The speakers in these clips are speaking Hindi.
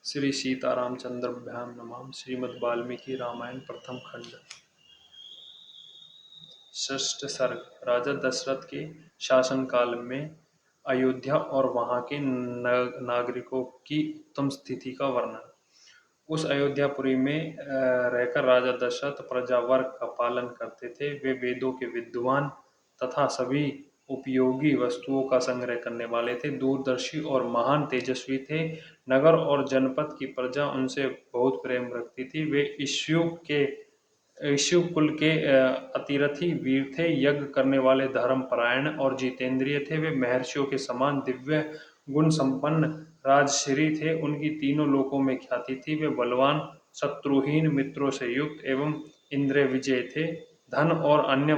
श्री सीतारामचंद्राभ्याम नमः। श्रीमद् वाल्मीकि रामायण प्रथम खंड। षष्ठ सर्ग। राजा दशरथ के शासनकाल में अयोध्या और वहां के नागरिकों की उत्तम स्थिति का वर्णन। उस अयोध्यापुरी में रहकर राजा दशरथ प्रजावर्ग का पालन करते थे। वे वेदों के विद्वान तथा सभी उपयोगी वस्तुओं का संग्रह करने वाले थे। दूरदर्शी और महान तेजस्वी थे। नगर और जनपद की प्रजा उनसे बहुत प्रेम रखती थी। वे इक्ष्वाकु कुल के अतिरथी वीर थे। यज्ञ करने वाले, धर्मपरायण और जितेंद्रिय थे। वे महर्षियों के समान दिव्य गुण संपन्न राजर्षि थे। उनकी तीनों लोकों में ख्याति थी। वे बलवान, शत्रुहीन, मित्रों से युक्त एवं इंद्रिय विजय थे। धन और अन्य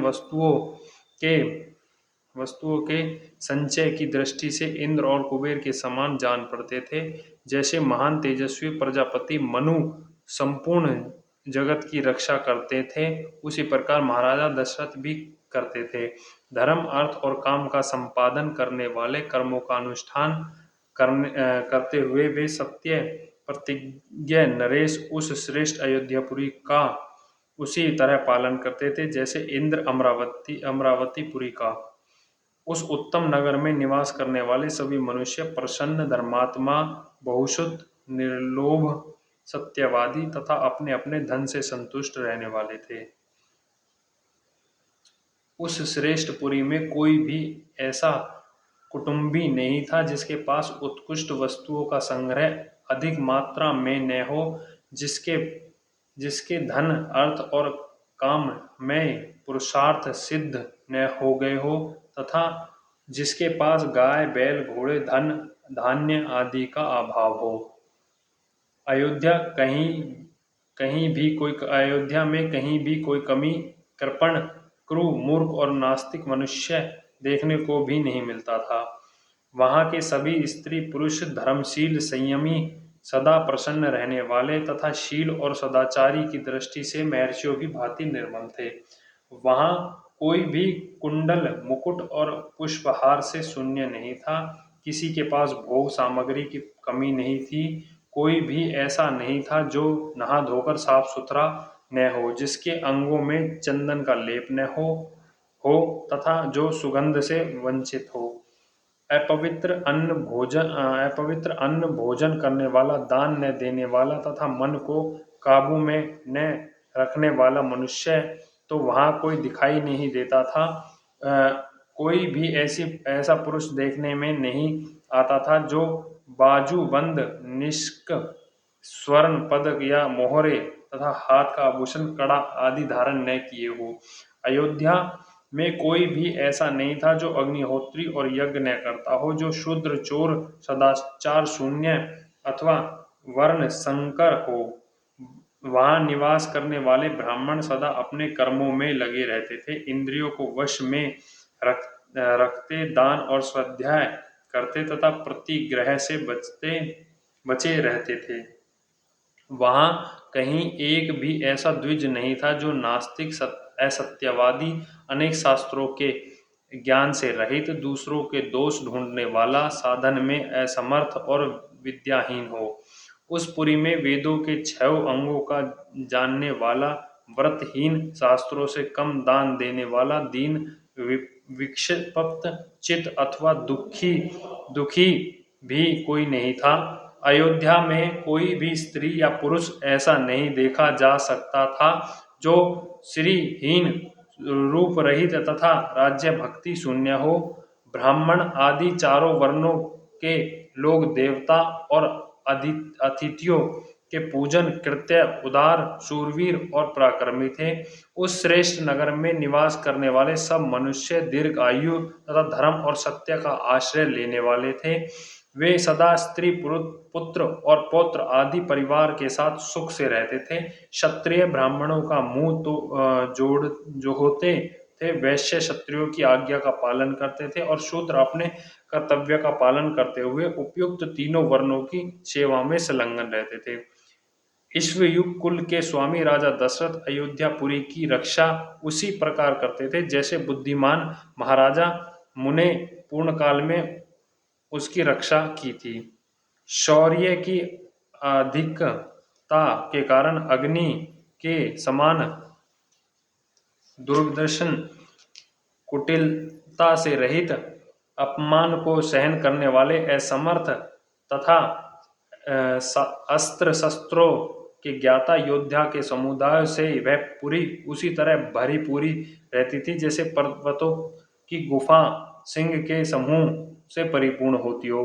वस्तुओं के संचय की दृष्टि से इंद्र और कुबेर के समान जान पड़ते थे। जैसे महान तेजस्वी प्रजापति मनु संपूर्ण जगत की रक्षा करते थे, उसी प्रकार महाराजा दशरथ भी करते थे। धर्म, अर्थ और काम का संपादन करने वाले, कर्मों का अनुष्ठान करते हुए वे सत्य प्रतिज्ञ नरेश उस श्रेष्ठ अयोध्यापुरी का उसी तरह पालन करते थे जैसे इंद्र अमरावतीपुरी का। उस उत्तम नगर में निवास करने वाले सभी मनुष्य प्रसन्न, धर्मात्मा, बहुश्रुत, निर्लोभ, सत्यवादी तथा अपने अपने धन से संतुष्ट रहने वाले थे। उस श्रेष्ठ पुरी में कोई भी ऐसा कुटुंबी नहीं था जिसके पास उत्कृष्ट वस्तुओं का संग्रह अधिक मात्रा में न हो, जिसके धन, अर्थ और काम में पुरुषार्थ सिद्ध न हो गए हो तथा जिसके पास गाय, बैल, घोड़े, धन, धान्य आदि का अभाव हो। अयोध्या में कहीं भी कोई कमी, कृपण, क्रूर, मूर्ख और नास्तिक मनुष्य देखने को भी नहीं मिलता था। वहां के सभी स्त्री पुरुष धर्मशील, संयमी, सदा प्रसन्न रहने वाले तथा शील और सदाचारी की दृष्टि से महर्षियों की भांति निर्मल थे। वहां कोई भी कुंडल, मुकुट और पुष्पहार से शून्य नहीं था। किसी के पास भोग सामग्री की कमी नहीं थी। कोई भी ऐसा नहीं था जो नहा धोकर साफ सुथरा न हो, जिसके अंगों में चंदन का लेप न हो तथा जो सुगंध से वंचित हो। अपवित्र अन्न भोजन करने वाला, दान न देने वाला तथा मन को काबू में न रखने वाला मनुष्य तो वहां कोई दिखाई नहीं देता था। कोई भी ऐसा पुरुष देखने में नहीं आता था जो बाजूबंद, निष्क, स्वर्ण पदक या मोहरे तथा हाथ का आभूषण, कड़ा आदि धारण न किए हो। अयोध्या में कोई भी ऐसा नहीं था जो अग्निहोत्री और यज्ञ न करता हो, जो शूद्र, चोर, सदाचार शून्य अथवा वर्ण संकर हो। वहां निवास करने वाले ब्राह्मण सदा अपने कर्मों में लगे रहते थे, इंद्रियों को वश में रखते, दान और स्वाध्याय करते तथा प्रतिग्रह से बचे रहते थे। वहां कहीं एक भी ऐसा द्विज नहीं था जो नास्तिक, असत्यवादी, अनेक शास्त्रों के ज्ञान से रहित, दूसरों के दोष ढूंढने वाला, साधन में असमर्थ और विद्याहीन हो। उस पुरी में वेदों के 6 अंगों का जानने वाला, व्रतहीन, शास्त्रों से कम दान देने वाला, दीन, विक्षिप्त चित्त अथवा दुखी भी कोई नहीं था। अयोध्या में कोई भी स्त्री या पुरुष ऐसा नहीं देखा जा सकता था जो श्रीहीन, रूप रहित तथा राज्य भक्ति शून्य हो। ब्राह्मण आदि चारों वर्णों के लोग देवता और अतिथियों के पूजन कृत्य उदार, शूरवीर और पराक्रमी थे। उस श्रेष्ठ नगर में निवास करने वाले सब मनुष्य दीर्घ आयु तथा धर्म और सत्य का आश्रय लेने वाले थे। वे सदा स्त्री, पुत्र और पौत्र आदि परिवार के साथ सुख से रहते थे। क्षत्रिय ब्राह्मणों का मुंह तो जो होते थे, वैश्य क्षत्रियों की आज्ञा का पालन करते थे और शूद्र अपने कर्तव्य का पालन करते हुए उपयुक्त तीनों वर्णों की सेवा में संलग्न रहते थे। इक्ष्वाकु कुल के स्वामी राजा दशरथ अयोध्यापुरी की रक्षा उसी प्रकार करते थे जैसे बुद्धिमान महाराजा मुने पूर्ण काल में उसकी रक्षा की थी। शौर्य की अधिकता के कारण अग्नि के समान दूरदर्शन कुटिलता से रहित, अपमान को सहन करने वाले, असमर्थ तथा अस्त्र शस्त्रों के ज्ञाता योद्धा के समुदाय से वह पूरी उसी तरह भरी पूरी रहती थी जैसे पर्वतों की गुफा सिंह के समूह से परिपूर्ण होती हो।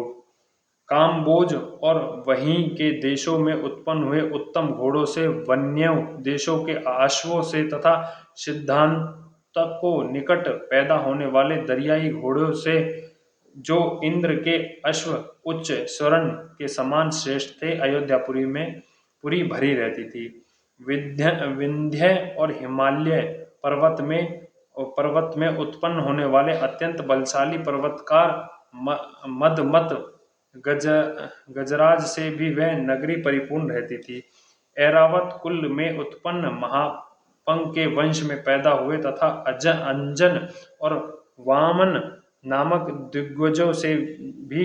काम्बोज और वहीं के देशों में उत्पन्न हुए उत्तम घोड़ों से, वन्य देशों के अश्वों से तथा सिद्धांत को निकट पैदा होने वाले दरियाई घोड़ों से, जो इंद्र के अश्व उच्च स्वर्ण के समान श्रेष्ठ थे, अयोध्यापुरी में पूरी भरी रहती थी। विंध्य और हिमालय पर्वत में उत्पन्न होने वाले अत्यंत बलशाली पर्वतकार मदमत गजराज से भी वह नगरी परिपूर्ण रहती थी। ऐरावत कुल में उत्पन्न महापंक के वंश में पैदा हुए तथा अंजन और वामन नामक दिग्गजों से भी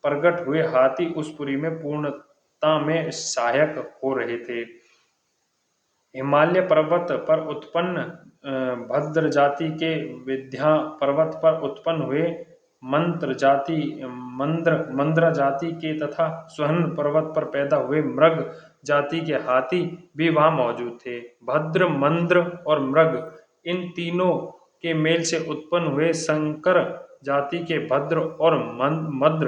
प्रकट हुए हाथी उस पुरी में पूर्णता में सहायक हो रहे थे। हिमालय पर्वत पर उत्पन्न भद्र जाति के, विंध्य पर्वत पर उत्पन्न हुए मंद्र जाति के तथा स्वर्ण पर्वत पर पैदा हुए मृग जाति के हाथी भी वहां मौजूद थे। भद्र, मंद्र और मृग, इन तीनों के मेल से उत्पन्न हुए शंकर जाति के भद्र और मद्र,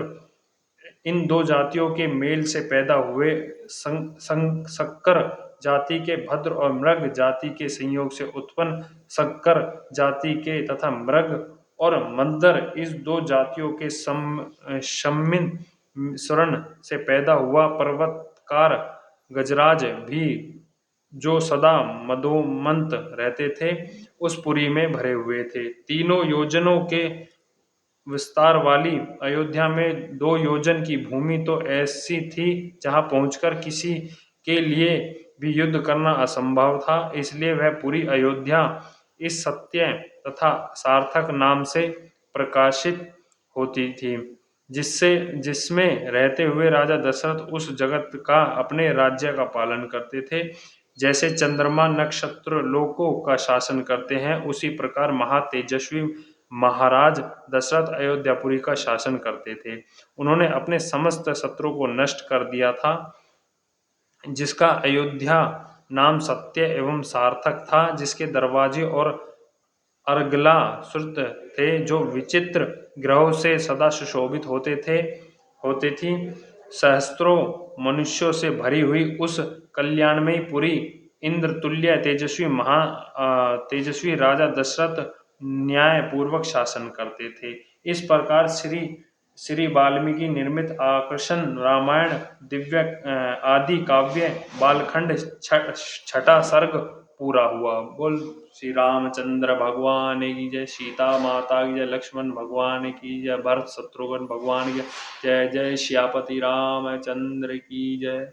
इन दो जातियों के मेल से पैदा हुए शक्कर जाति के भद्र और मृग जाति के संयोग से उत्पन्न शक्कर जाति के तथा मृग और मंदर, इस दो जातियों के सम्मिश्रण से पैदा हुआ पर्वतकार गजराज भी, जो सदा मदोमंत रहते थे, उस पुरी में भरे हुए थे। 3 योजनों के विस्तार वाली अयोध्या में 2 योजन की भूमि तो ऐसी थी जहां पहुंचकर किसी के लिए भी युद्ध करना असंभव था, इसलिए वह पूरी अयोध्या इस सत्य तथा सार्थक नाम से प्रकाशित होती थी, जिसमें रहते हुए राजा दशरथ उस जगत का अपने राज्य का पालन करते थे। जैसे चंद्रमा नक्षत्र लोकों का शासन करते हैं, उसी प्रकार महातेजस्वी महाराज दशरथ अयोध्यापुरी का शासन करते थे। उन्होंने अपने समस्त शत्रुओं को नष्ट कर दिया था, जिसका अयोध्या नाम सत्य एवं सार्थक था, जिसके दरवाजे और अर्गला श्रुत थे, जो विचित्र ग्रहों से सदा सुशोभित होते थी। सहस्त्रों मनुष्यों से भरी हुई उस कल्याणमयी पुरी इंद्र तुल्य तेजस्वी राजा दशरथ न्याय पूर्वक शासन करते थे। इस प्रकार श्री वाल्मीकि निर्मित आकर्षण रामायण दिव्य आदि काव्य बालखंड 6ठा सर्ग पूरा हुआ। बोल श्री रामचंद्र भगवान की जय, सीता माता की जय, लक्ष्मण भगवान की जय, भरत शत्रुघ्न भगवान की जय, जय श्यापति रामचंद्र की जय।